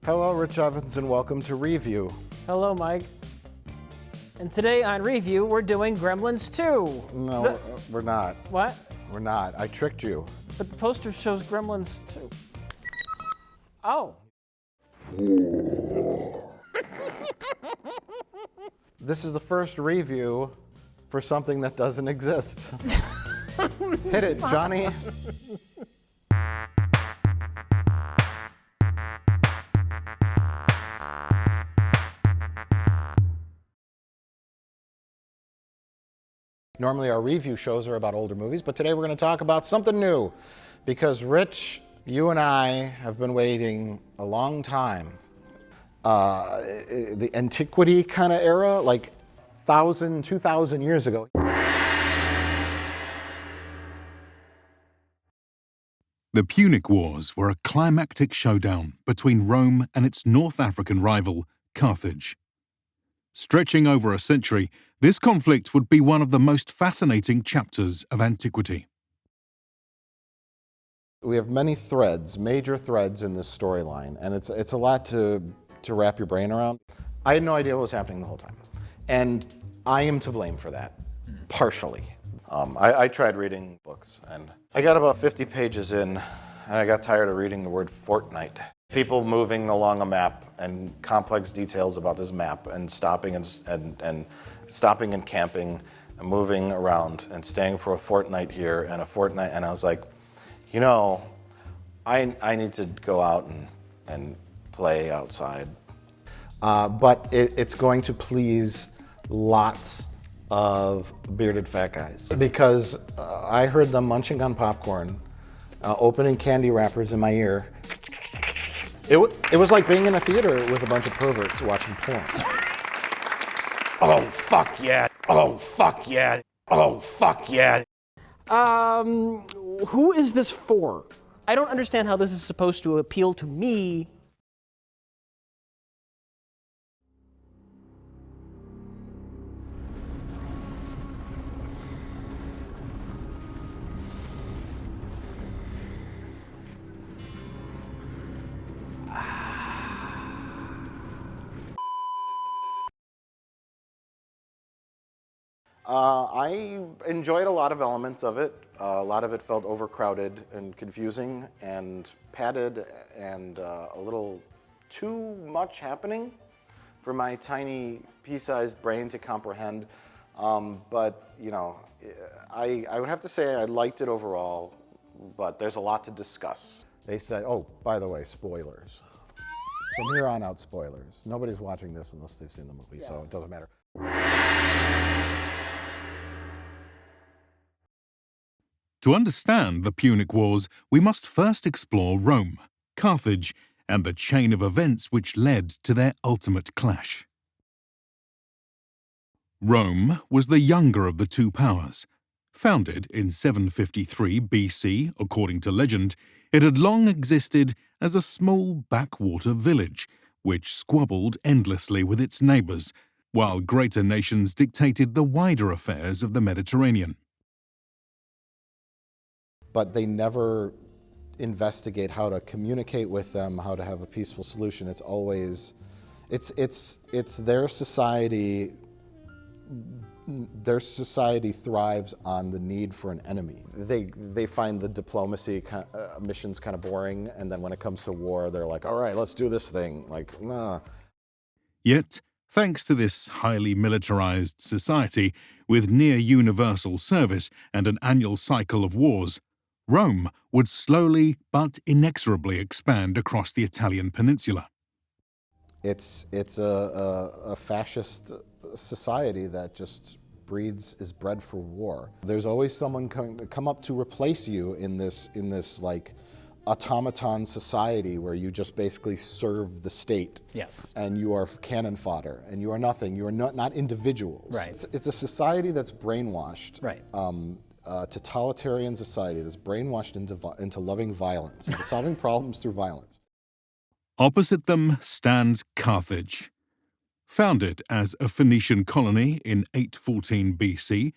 Hello, Rich Evans, and welcome to Review. Hello, Mike. And today on Review, we're doing Gremlins 2. No, we're not. What? We're not. I tricked you. But the poster shows Gremlins 2. Oh. This is the first review for something that doesn't exist. Hit it, Johnny. Normally our review shows are about older movies, but today we're going to talk about something new. Because Rich, you and I have been waiting a long time. The antiquity kind of era, like 1,000, 2,000 years ago. The Punic Wars were a climactic showdown between Rome and its North African rival, Carthage. Stretching over a century, this conflict would be one of the most fascinating chapters of antiquity. We have many threads, major threads in this storyline, and it's a lot to wrap your brain around. I had no idea what was happening the whole time, and I am to blame for that, partially. I tried reading books, and I got about 50 pages in, and I got tired of reading the word fortnight. People moving along a map and complex details about this map and stopping and stopping and camping and moving around and staying for a fortnight here and a fortnight, and I was like, you know, I need to go out and play outside. But it's going to please lots of bearded fat guys because I heard them munching on popcorn, opening candy wrappers in my ear. It was like being in a theater with a bunch of perverts watching porn. Oh, fuck yeah. Oh, fuck yeah. Oh, fuck yeah. Who is this for? I don't understand how this is supposed to appeal to me. I enjoyed a lot of elements of it. A lot of it felt overcrowded and confusing and padded and a little too much happening for my tiny pea-sized brain to comprehend. But, you know, I would have to say I liked it overall, but there's a lot to discuss. They said, oh, by the way, spoilers. From here on out, spoilers. Nobody's watching this unless they've seen the movie, so it doesn't matter. To understand the Punic Wars, we must first explore Rome, Carthage, and the chain of events which led to their ultimate clash. Rome was the younger of the two powers. Founded in 753 BC, according to legend, it had long existed as a small backwater village, which squabbled endlessly with its neighbours, while greater nations dictated the wider affairs of the Mediterranean. But they never investigate how to communicate with them, how to have a peaceful solution. It's always, it's their society. Their society thrives on the need for an enemy. They find the diplomacy missions kind of boring, and then when it comes to war, they're like, all right, let's do this thing. Like, nah. Yet, thanks to this highly militarized society, with near-universal service and an annual cycle of wars, Rome would slowly but inexorably expand across the Italian peninsula. It's a fascist society that just is bred for war. There's always someone come up to replace you in this like automaton society where you just basically serve the state. Yes. And you are cannon fodder, and you are nothing. You are not individuals. Right. It's a society that's brainwashed. Right. Totalitarian society that's brainwashed into loving violence, into solving problems through violence. Opposite them stands Carthage. Founded as a Phoenician colony in 814 BC,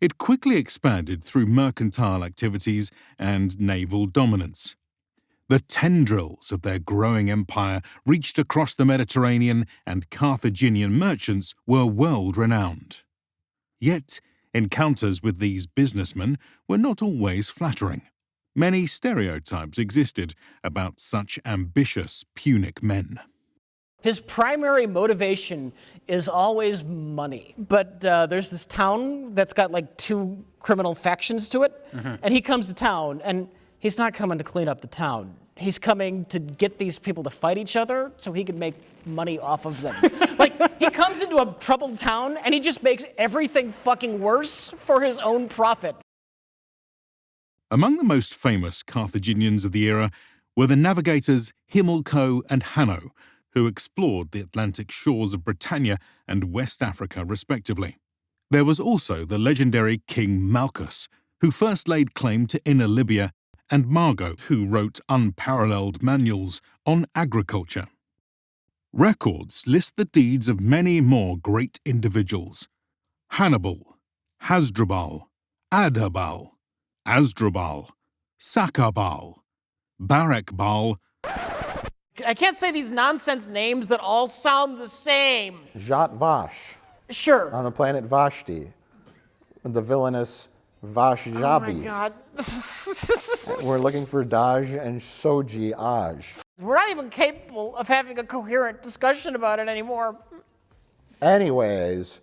it quickly expanded through mercantile activities and naval dominance. The tendrils of their growing empire reached across the Mediterranean, and Carthaginian merchants were world-renowned. Yet, encounters with these businessmen were not always flattering. Many stereotypes existed about such ambitious Punic men. His primary motivation is always money. But there's this town that's got like 2 criminal factions to it, and he comes to town, and he's not coming to clean up the town. He's coming to get these people to fight each other so he can make money off of them. Like, he comes into a troubled town, and he just makes everything fucking worse for his own profit. Among the most famous Carthaginians of the era were the navigators Himilco and Hanno, who explored the Atlantic shores of Britannia and West Africa respectively. There was also the legendary King Malchus, who first laid claim to Inner Libya, and Margo, who wrote unparalleled manuals on agriculture. Records list the deeds of many more great individuals: Hannibal, Hasdrubal, Adherbal, Asdrubal, Sakarbal, Barakbal. I can't say these nonsense names that all sound the same. Jat Vash Sure. on the planet Vashti, and the villainous Vashjavi. Oh my God. We're looking for Daj and Soji Aj. We're not even capable of having a coherent discussion about it anymore. Anyways,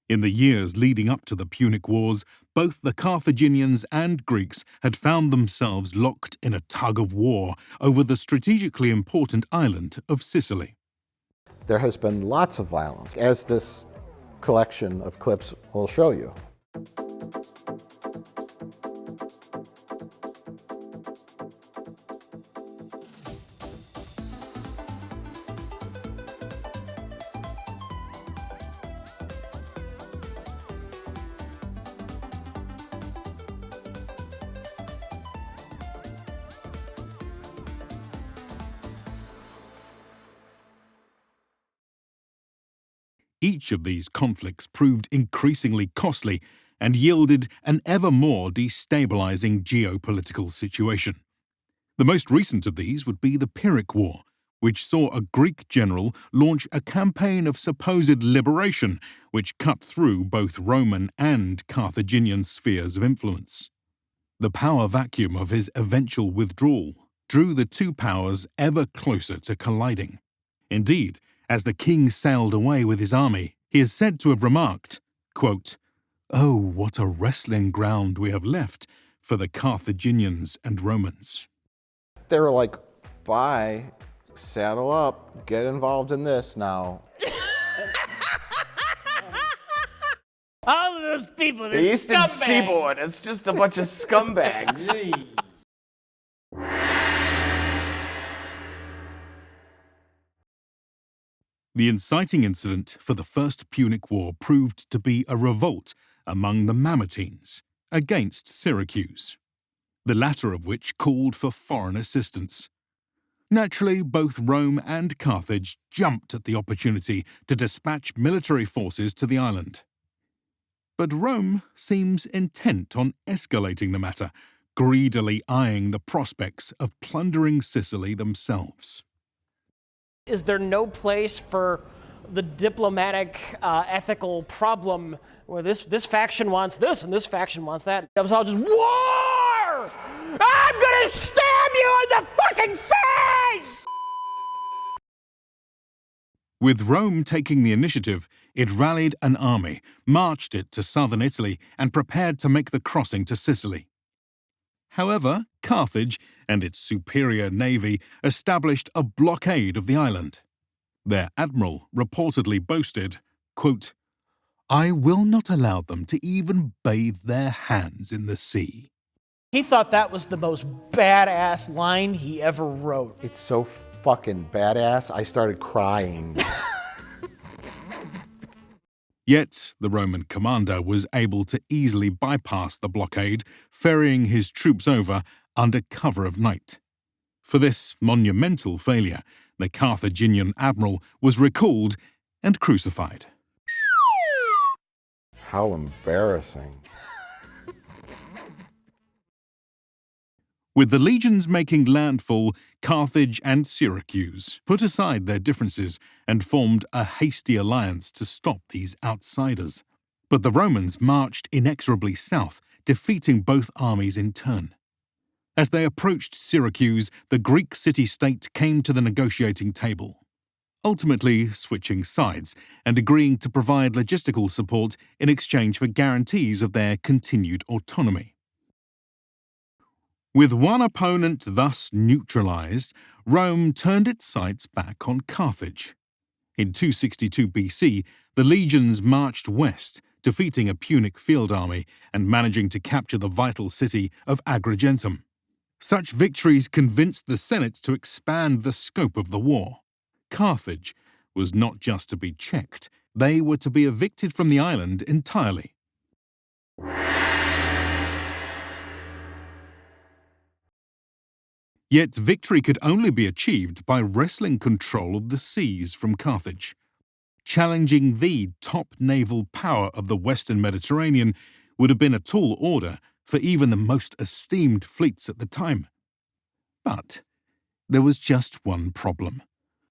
In the years leading up to the Punic Wars, both the Carthaginians and Greeks had found themselves locked in a tug of war over the strategically important island of Sicily. there has been lots of violence, as this collection of clips will show you. Each of these conflicts proved increasingly costly and yielded an ever more destabilizing geopolitical situation. The most recent of these would be the Pyrrhic War, which saw a Greek general launch a campaign of supposed liberation which cut through both Roman and Carthaginian spheres of influence. The power vacuum of his eventual withdrawal drew the two powers ever closer to colliding. Indeed, as the king sailed away with his army, he is said to have remarked, quote, "Oh, what a wrestling ground we have left for the Carthaginians and Romans." They were like, bye, saddle up, get involved in this now. All of those people, The they're Eastern scumbags. Seaboard, it's just a bunch of scumbags. The inciting incident for the First Punic War proved to be a revolt among the Mamertines against Syracuse, the latter of which called for foreign assistance. Naturally, both Rome and Carthage jumped at the opportunity to dispatch military forces to the island. But Rome seems intent on escalating the matter, greedily eyeing the prospects of plundering Sicily themselves. Is there no place for the diplomatic, ethical problem where this faction wants this and this faction wants that? It was all just war! I'm gonna stab you in the fucking face! With Rome taking the initiative, it rallied an army, marched it to southern Italy, and prepared to make the crossing to Sicily. However, Carthage and its superior navy established a blockade of the island. Their admiral reportedly boasted, quote, "I will not allow them to even bathe their hands in the sea." He thought that was the most badass line he ever wrote. It's so fucking badass, I started crying. Yet, the Roman commander was able to easily bypass the blockade, ferrying his troops over under cover of night. For this monumental failure, the Carthaginian admiral was recalled and crucified. How embarrassing. With the legions making landfall, Carthage and Syracuse put aside their differences and formed a hasty alliance to stop these outsiders. But the Romans marched inexorably south, defeating both armies in turn. As they approached Syracuse, the Greek city-state came to the negotiating table, ultimately switching sides and agreeing to provide logistical support in exchange for guarantees of their continued autonomy. With one opponent thus neutralized, Rome turned its sights back on Carthage. In 262 BC, the legions marched west, defeating a Punic field army and managing to capture the vital city of Agrigentum. Such victories convinced the Senate to expand the scope of the war. Carthage was not just to be checked, they were to be evicted from the island entirely. Yet victory could only be achieved by wresting control of the seas from Carthage. Challenging the top naval power of the Western Mediterranean would have been a tall order for even the most esteemed fleets at the time. But there was just one problem.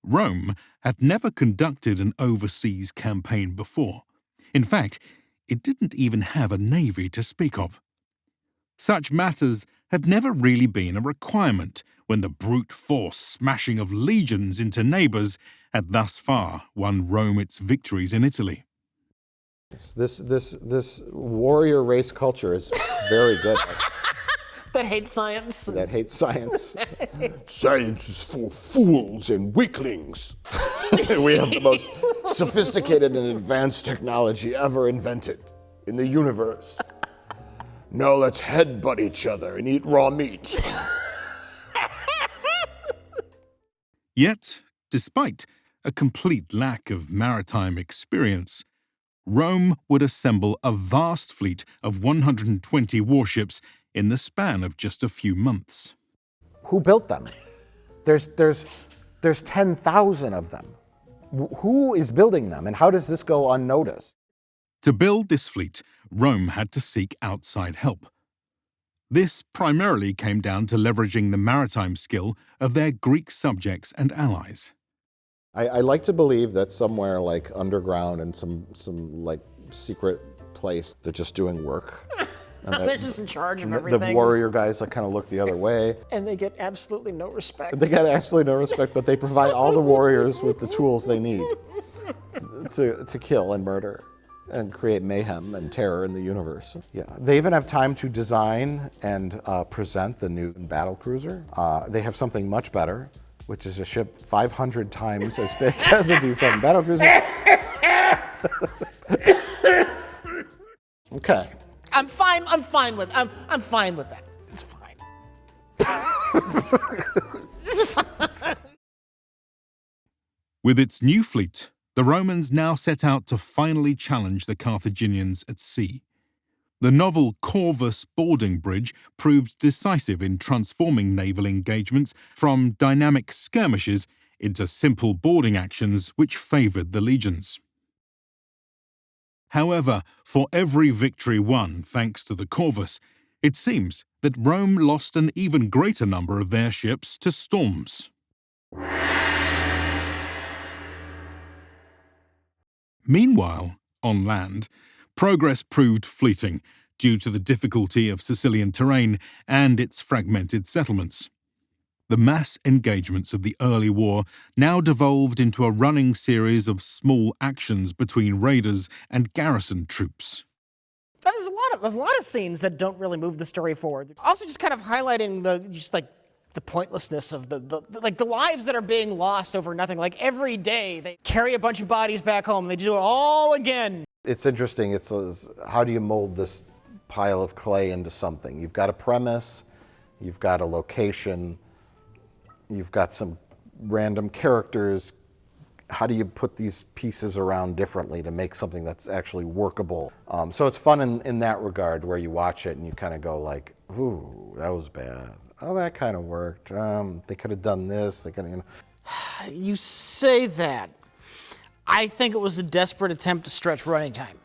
Rome had never conducted an overseas campaign before. In fact, it didn't even have a navy to speak of. Such matters had never really been a requirement when the brute force smashing of legions into neighbours had thus far won Rome its victories in Italy. This warrior race culture is very good. That hates science. That hates science. Science is for fools and weaklings. We have the most sophisticated and advanced technology ever invented in the universe. Now let's headbutt each other and eat raw meat. Yet, despite a complete lack of maritime experience, Rome would assemble a vast fleet of 120 warships in the span of just a few months. Who built them? There's 10,000 of them. Who is building them, and how does this go unnoticed? To build this fleet, Rome had to seek outside help. This primarily came down to leveraging the maritime skill of their Greek subjects and allies. I like to believe that somewhere like underground in some like secret place, they're just doing work. And They're just in charge of everything. The warrior guys like kind of look the other way. And they get absolutely no respect. They get absolutely no respect, but they provide all the warriors with the tools they need to kill and murder and create mayhem and terror in the universe. Yeah, they even have time to design and present the new battle cruiser. They have something much better, which is a ship 500 times as big as a D7 battle cruiser. Okay. I'm fine with that. It's fine. It's fine. With its new fleet, the Romans now set out to finally challenge the Carthaginians at sea. The novel Corvus boarding bridge proved decisive in transforming naval engagements from dynamic skirmishes into simple boarding actions which favoured the legions. However, for every victory won thanks to the Corvus, it seems that Rome lost an even greater number of their ships to storms. Meanwhile, on land, progress proved fleeting due to the difficulty of Sicilian terrain and its fragmented settlements. The mass engagements of the early war now devolved into a running series of small actions between raiders and garrison troops. There's a lot of scenes that don't really move the story forward. Also, just kind of highlighting the pointlessness of the lives that are being lost over nothing. Like every day, they carry a bunch of bodies back home. And they do it all again. It's interesting. It's how do you mold this pile of clay into something? You've got a premise, you've got a location, you've got some random characters. How do you put these pieces around differently to make something that's actually workable? So it's fun in that regard, where you watch it and you kind of go like, ooh, that was bad. Oh, that kind of worked. They could have done this. They could have, You say that. I think it was a desperate attempt to stretch running time.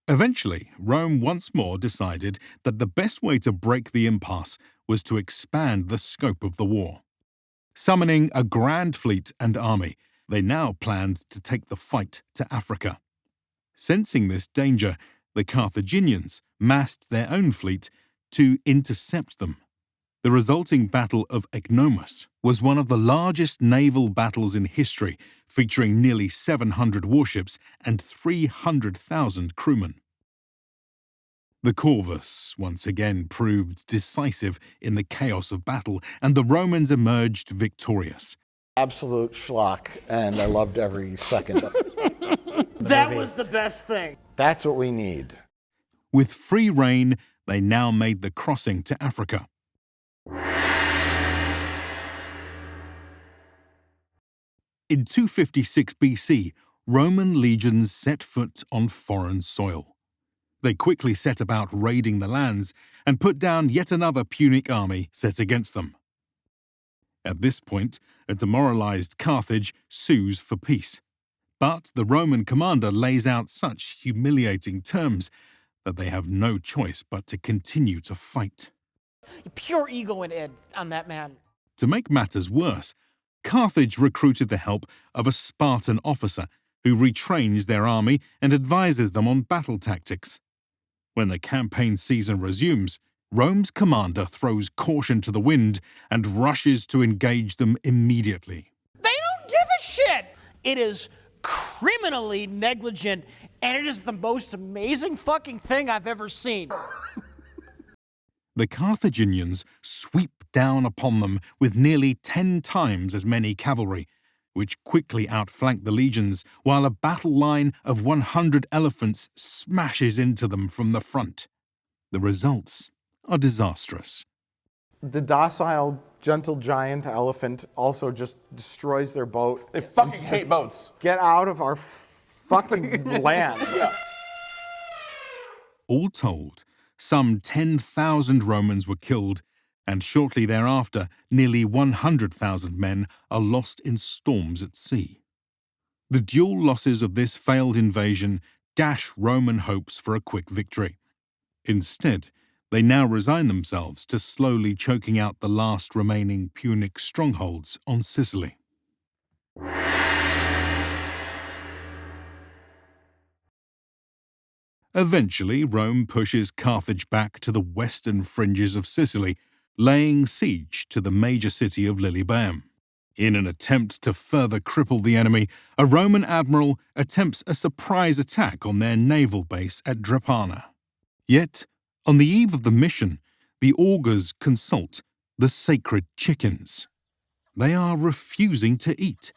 Eventually, Rome once more decided that the best way to break the impasse was to expand the scope of the war. Summoning a grand fleet and army, they now planned to take the fight to Africa. Sensing this danger, the Carthaginians massed their own fleet to intercept them. The resulting Battle of Ecnomus was one of the largest naval battles in history, featuring nearly 700 warships and 300,000 crewmen. The Corvus once again proved decisive in the chaos of battle, and the Romans emerged victorious. Absolute schlock, and I loved every second of it. That was the best thing. That's what we need. With free rein, they now made the crossing to Africa. In 256 BC, Roman legions set foot on foreign soil. They quickly set about raiding the lands and put down yet another Punic army set against them. At this point, a demoralized Carthage sues for peace. But the Roman commander lays out such humiliating terms that they have no choice but to continue to fight. Pure ego and id on that man. To make matters worse, Carthage recruited the help of a Spartan officer who retrains their army and advises them on battle tactics. When the campaign season resumes, Rome's commander throws caution to the wind and rushes to engage them immediately. They don't give a shit. It is criminally negligent, and it is the most amazing fucking thing I've ever seen. The Carthaginians sweep down upon them with nearly 10 times as many cavalry, which quickly outflank the legions, while a battle line of 100 elephants smashes into them from the front. The results are disastrous. The docile, gentle giant elephant also just destroys their boat. They fucking hate boats. Get out of our fucking land. Yeah. All told, some 10,000 Romans were killed, and shortly thereafter, nearly 100,000 men are lost in storms at sea. The dual losses of this failed invasion dash Roman hopes for a quick victory. Instead, they now resign themselves to slowly choking out the last remaining Punic strongholds on Sicily. Eventually, Rome pushes Carthage back to the western fringes of Sicily, laying siege to the major city of Lilybaeum. In an attempt to further cripple the enemy, a Roman admiral attempts a surprise attack on their naval base at Drepana. Yet, on the eve of the mission, the augurs consult the sacred chickens. They are refusing to eat.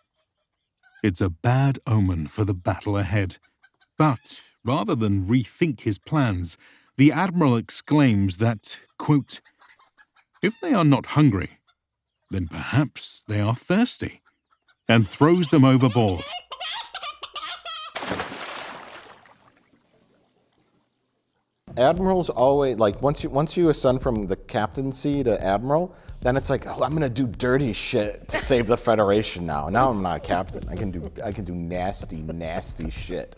It's a bad omen for the battle ahead. But rather than rethink his plans, the admiral exclaims that, quote, "If they are not hungry, then perhaps they are thirsty," and throws them overboard. Admirals always, like, once you ascend from the captaincy to admiral, then it's like, oh, I'm gonna do dirty shit to save the Federation now. Now I'm not a captain. I can do nasty, nasty shit.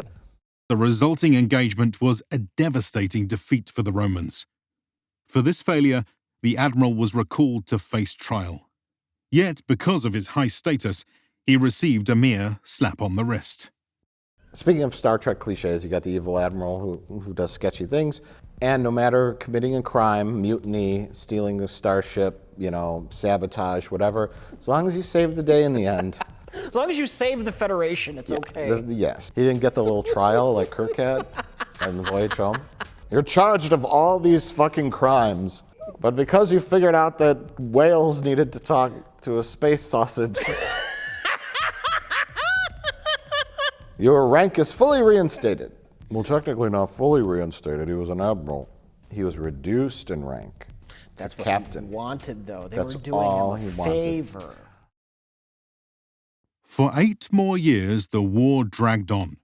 The resulting engagement was a devastating defeat for the Romans. For this failure, the admiral was recalled to face trial. Yet, because of his high status, he received a mere slap on the wrist. Speaking of Star Trek cliches, you got the evil admiral who does sketchy things, and no matter committing a crime, mutiny, stealing a starship, sabotage, whatever, as long as you save the day in the end. As long as you save the Federation, it's okay. Yes. He didn't get the little trial like Kirk had on the voyage home. You're charged of all these fucking crimes, but because you figured out that whales needed to talk to a space sausage, your rank is fully reinstated. Well, technically not fully reinstated. He was an admiral. He was reduced in rank. That's what captain. he wanted, though. They That's were doing all him a he wanted. favor. For 8 more years, the war dragged on.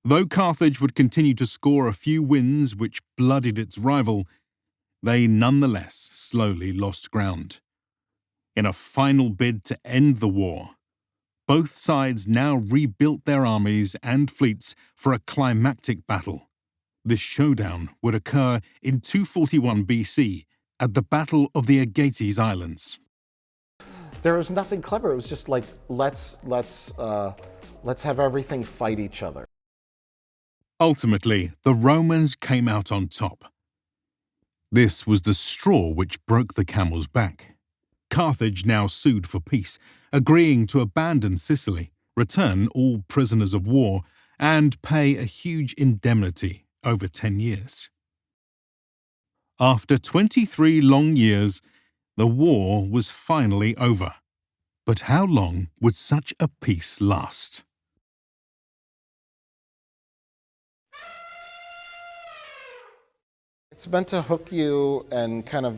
Though Carthage would continue to score a few wins which bloodied its rival, they nonetheless slowly lost ground. In a final bid to end the war, both sides now rebuilt their armies and fleets for a climactic battle. This showdown would occur in 241 BC at the Battle of the Agates Islands. There was nothing clever. It was just like, let's have everything fight each other. Ultimately, the Romans came out on top. This was the straw which broke the camel's back. Carthage now sued for peace, agreeing to abandon Sicily, return all prisoners of war, and pay a huge indemnity over 10 years. After 23 long years, the war was finally over. But how long would such a peace last? It's meant to hook you and kind of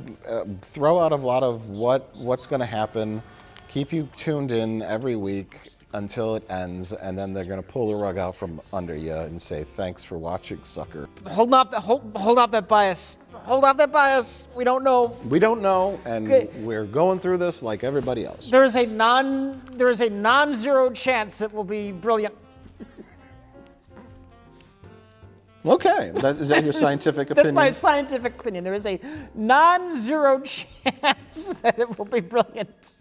throw out a lot of what's going to happen, keep you tuned in every week until it ends, and then they're going to pull the rug out from under you and say, "Thanks for watching, sucker." Hold off that bias. Hold off that bias. We don't know. We don't know, and we're going through this like everybody else. There is a non-zero chance it will be brilliant. Okay, is that your scientific opinion? That's my scientific opinion. There is a non-zero chance that it will be brilliant.